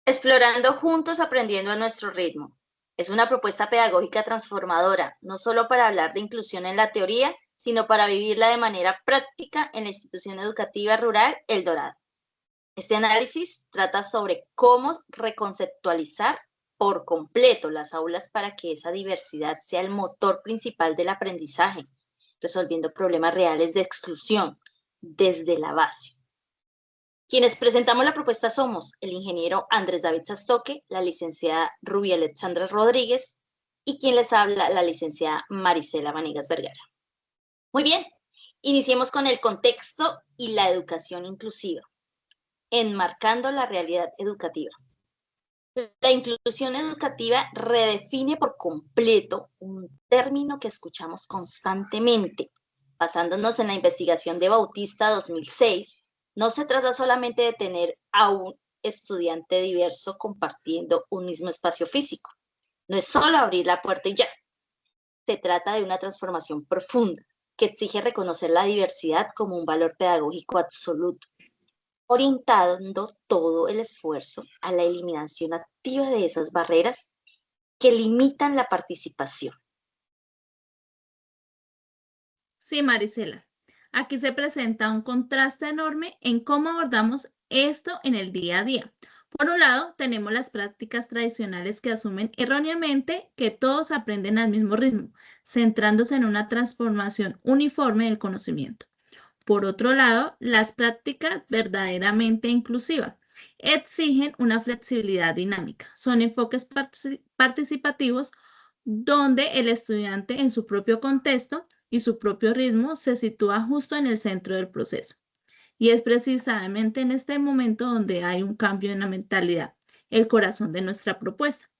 Explorando juntos, aprendiendo a nuestro ritmo. Es una propuesta pedagógica transformadora, no solo para hablar de inclusión en la teoría, sino para vivirla de manera práctica en la institución educativa rural El Dorado. Este análisis trata sobre cómo reconceptualizar por completo las aulas para que esa diversidad sea el motor principal del aprendizaje, resolviendo problemas reales de exclusión desde la base. Quienes presentamos la propuesta somos el ingeniero Andrés David Sastoque, la licenciada Rubia Alexandra Rodríguez y quien les habla, la licenciada Marisela Vanegas Vergara. Muy bien, iniciemos con el contexto y la educación inclusiva, enmarcando la realidad educativa. La inclusión educativa redefine por completo un término que escuchamos constantemente. Basándonos en la investigación de Bautista 2006, no se trata solamente de tener a un estudiante diverso compartiendo un mismo espacio físico. No es solo abrir la puerta y ya. Se trata de una transformación profunda que exige reconocer la diversidad como un valor pedagógico absoluto, orientando todo el esfuerzo a la eliminación activa de esas barreras que limitan la participación. Sí, Marisela. Aquí se presenta un contraste enorme en cómo abordamos esto en el día a día. Por un lado, tenemos las prácticas tradicionales que asumen erróneamente que todos aprenden al mismo ritmo, centrándose en una transformación uniforme del conocimiento. Por otro lado, las prácticas verdaderamente inclusivas exigen una flexibilidad dinámica. Son enfoques participativos donde el estudiante en su propio contexto y su propio ritmo se sitúa justo en el centro del proceso. Y es precisamente en este momento donde hay un cambio en la mentalidad, el corazón de nuestra propuesta.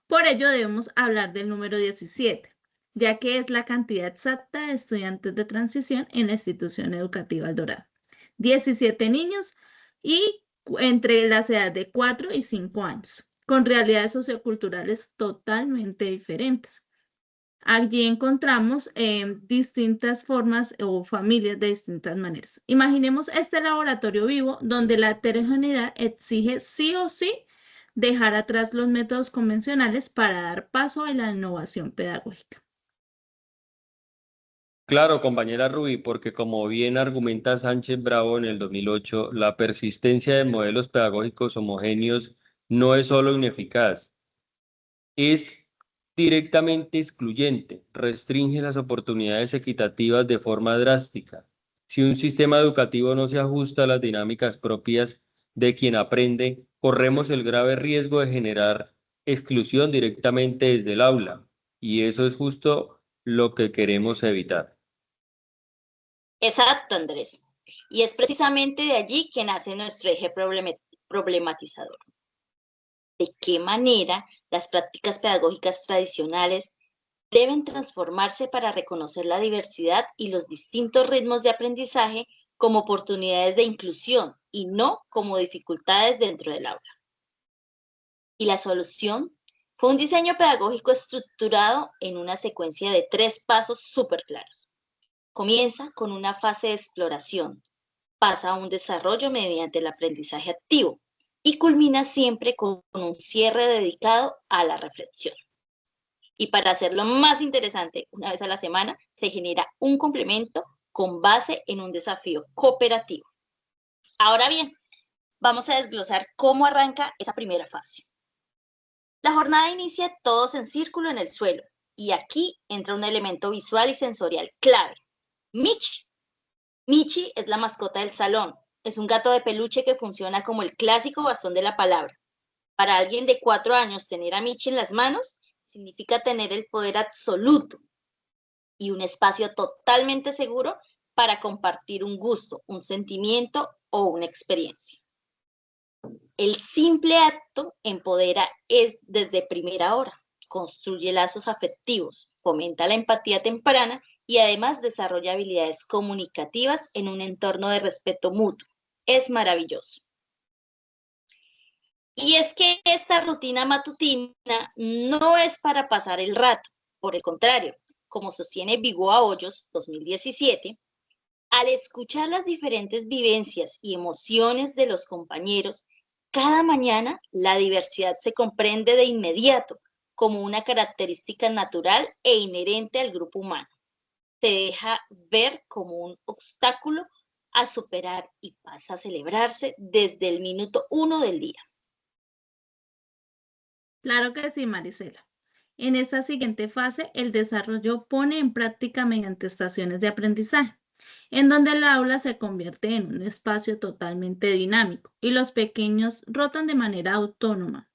Por ello debemos hablar del número 17, ya que es la cantidad exacta de estudiantes de transición en la institución educativa El Dorado. 17 niños y entre las edades de 4 y 5 años, con realidades socioculturales totalmente diferentes. Allí encontramos distintas formas o familias de distintas maneras. Imaginemos este laboratorio vivo donde la heterogeneidad exige sí o sí dejar atrás los métodos convencionales para dar paso a la innovación pedagógica. Claro, compañera Rubí, porque como bien argumenta Sánchez Bravo en el 2008, la persistencia de modelos pedagógicos homogéneos no es solo ineficaz, es directamente excluyente, restringe las oportunidades equitativas de forma drástica. Si un sistema educativo no se ajusta a las dinámicas propias de quien aprende, corremos el grave riesgo de generar exclusión directamente desde el aula, y eso es justo lo que queremos evitar. Exacto, Andrés. Y es precisamente de allí que nace nuestro eje problematizador. ¿De qué manera las prácticas pedagógicas tradicionales deben transformarse para reconocer la diversidad y los distintos ritmos de aprendizaje como oportunidades de inclusión y no como dificultades dentro del aula? Y la solución fue un diseño pedagógico estructurado en una secuencia de 3 pasos súper claros. Comienza con una fase de exploración, pasa a un desarrollo mediante el aprendizaje activo y culmina siempre con un cierre dedicado a la reflexión. Y para hacerlo más interesante, una vez a la semana se genera un complemento con base en un desafío cooperativo. Ahora bien, vamos a desglosar cómo arranca esa primera fase. La jornada inicia todos en círculo en el suelo y aquí entra un elemento visual y sensorial clave. Michi. Michi es la mascota del salón. Es un gato de peluche que funciona como el clásico bastón de la palabra. Para alguien de 4 años, tener a Michi en las manos significa tener el poder absoluto y un espacio totalmente seguro para compartir un gusto, un sentimiento o una experiencia. El simple acto empodera desde primera hora, construye lazos afectivos, fomenta la empatía temprana y además desarrolla habilidades comunicativas en un entorno de respeto mutuo. Es maravilloso. Y es que esta rutina matutina no es para pasar el rato, por el contrario, como sostiene Vigoa Hoyos 2017, al escuchar las diferentes vivencias y emociones de los compañeros, cada mañana, la diversidad se comprende de inmediato como una característica natural e inherente al grupo humano. Se deja ver como un obstáculo a superar y pasa a celebrarse desde el minuto 1 del día. Claro que sí, Marisela. En esta siguiente fase, el desarrollo pone en práctica mediante estaciones de aprendizaje, en donde el aula se convierte en un espacio totalmente dinámico y los pequeños rotan de manera autónoma.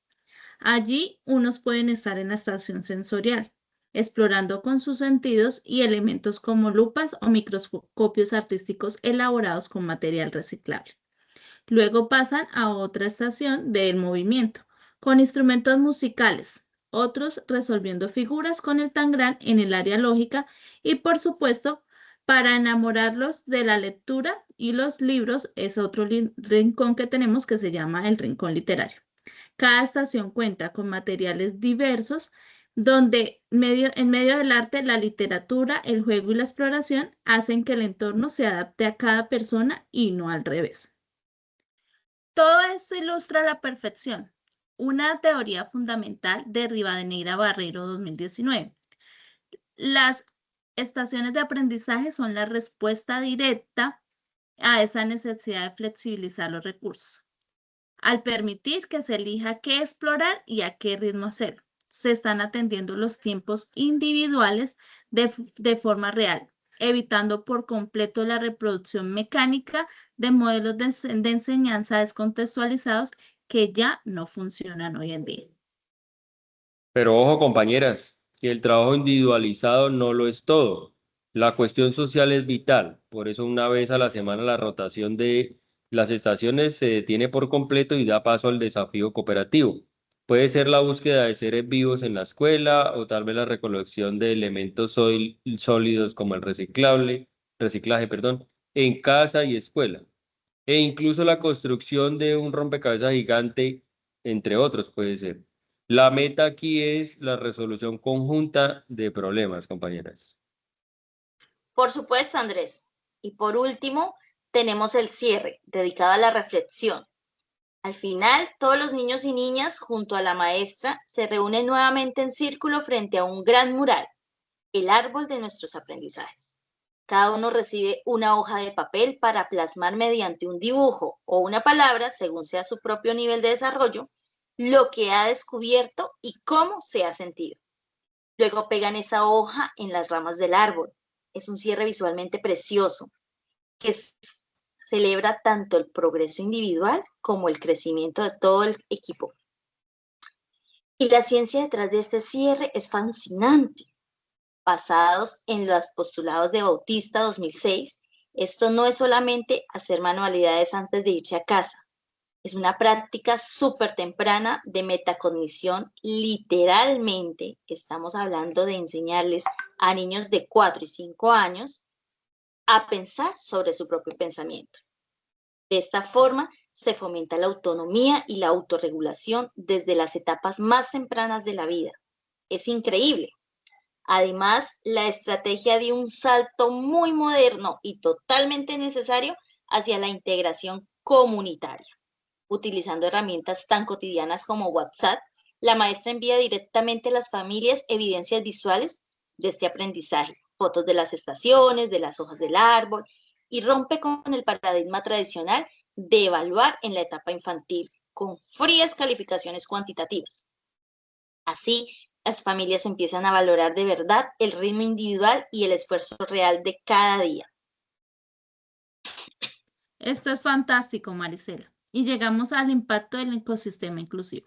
Allí, unos pueden estar en la estación sensorial, explorando con sus sentidos y elementos como lupas o microscopios artísticos elaborados con material reciclable. Luego pasan a otra estación del movimiento, con instrumentos musicales, otros resolviendo figuras con el tangram en el área lógica y, por supuesto, para enamorarlos de la lectura y los libros es otro rincón que tenemos que se llama el rincón literario. Cada estación cuenta con materiales diversos donde en medio del arte, la literatura, el juego y la exploración hacen que el entorno se adapte a cada persona y no al revés. Todo esto ilustra a la perfección una teoría fundamental de Rivadeneira Barrero 2019. Las estaciones de aprendizaje son la respuesta directa a esa necesidad de flexibilizar los recursos, al permitir que se elija qué explorar y a qué ritmo hacerlo. Se están atendiendo los tiempos individuales de forma real, evitando por completo la reproducción mecánica de modelos de enseñanza descontextualizados que ya no funcionan hoy en día. Pero ojo, compañeras, que el trabajo individualizado no lo es todo. La cuestión social es vital. Por eso una vez a la semana la rotación de las estaciones se detiene por completo y da paso al desafío cooperativo. Puede ser la búsqueda de seres vivos en la escuela o tal vez la recolección de elementos sólidos como el reciclaje, perdón, en casa y escuela. E incluso la construcción de un rompecabezas gigante, entre otros, puede ser. La meta aquí es la resolución conjunta de problemas, compañeras. Por supuesto, Andrés. Y por último, tenemos el cierre, dedicado a la reflexión. Al final, todos los niños y niñas, junto a la maestra, se reúnen nuevamente en círculo frente a un gran mural, el árbol de nuestros aprendizajes. Cada uno recibe una hoja de papel para plasmar mediante un dibujo o una palabra, según sea su propio nivel de desarrollo, lo que ha descubierto y cómo se ha sentido. Luego pegan esa hoja en las ramas del árbol. Es un cierre visualmente precioso que celebra tanto el progreso individual como el crecimiento de todo el equipo. Y la ciencia detrás de este cierre es fascinante. Basados en los postulados de Bautista 2006, esto no es solamente hacer manualidades antes de irse a casa. Es una práctica súper temprana de metacognición. Literalmente estamos hablando de enseñarles a niños de 4 y 5 años a pensar sobre su propio pensamiento. De esta forma se fomenta la autonomía y la autorregulación desde las etapas más tempranas de la vida. Es increíble. Además, la estrategia dio un salto muy moderno y totalmente necesario hacia la integración comunitaria. Utilizando herramientas tan cotidianas como WhatsApp, la maestra envía directamente a las familias evidencias visuales de este aprendizaje, fotos de las estaciones, de las hojas del árbol, y rompe con el paradigma tradicional de evaluar en la etapa infantil con frías calificaciones cuantitativas. Así, las familias empiezan a valorar de verdad el ritmo individual y el esfuerzo real de cada día. Esto es fantástico, Marisela. Y llegamos al impacto del ecosistema inclusivo.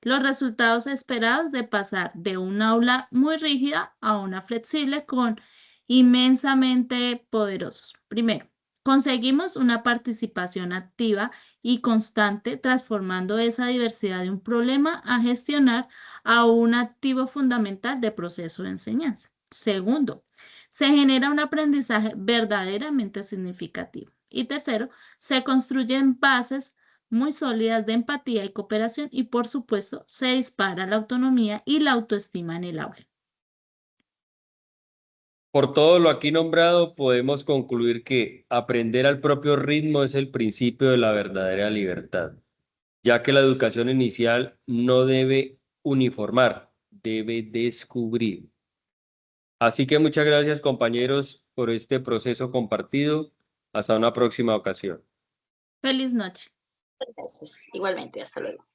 Los resultados esperados de pasar de un aula muy rígida a una flexible con inmensamente poderosos. Primero, conseguimos una participación activa y constante, transformando esa diversidad de un problema a gestionar a un activo fundamental de proceso de enseñanza. Segundo, se genera un aprendizaje verdaderamente significativo. Y tercero, se construyen bases muy sólidas de empatía y cooperación y, por supuesto, se dispara la autonomía y la autoestima en el aula. Por todo lo aquí nombrado, podemos concluir que aprender al propio ritmo es el principio de la verdadera libertad. ya que la educación inicial no debe uniformar, debe descubrir. Así que muchas gracias, compañeros, por este proceso compartido. Hasta una próxima ocasión. Feliz noche. Gracias. Igualmente, hasta luego.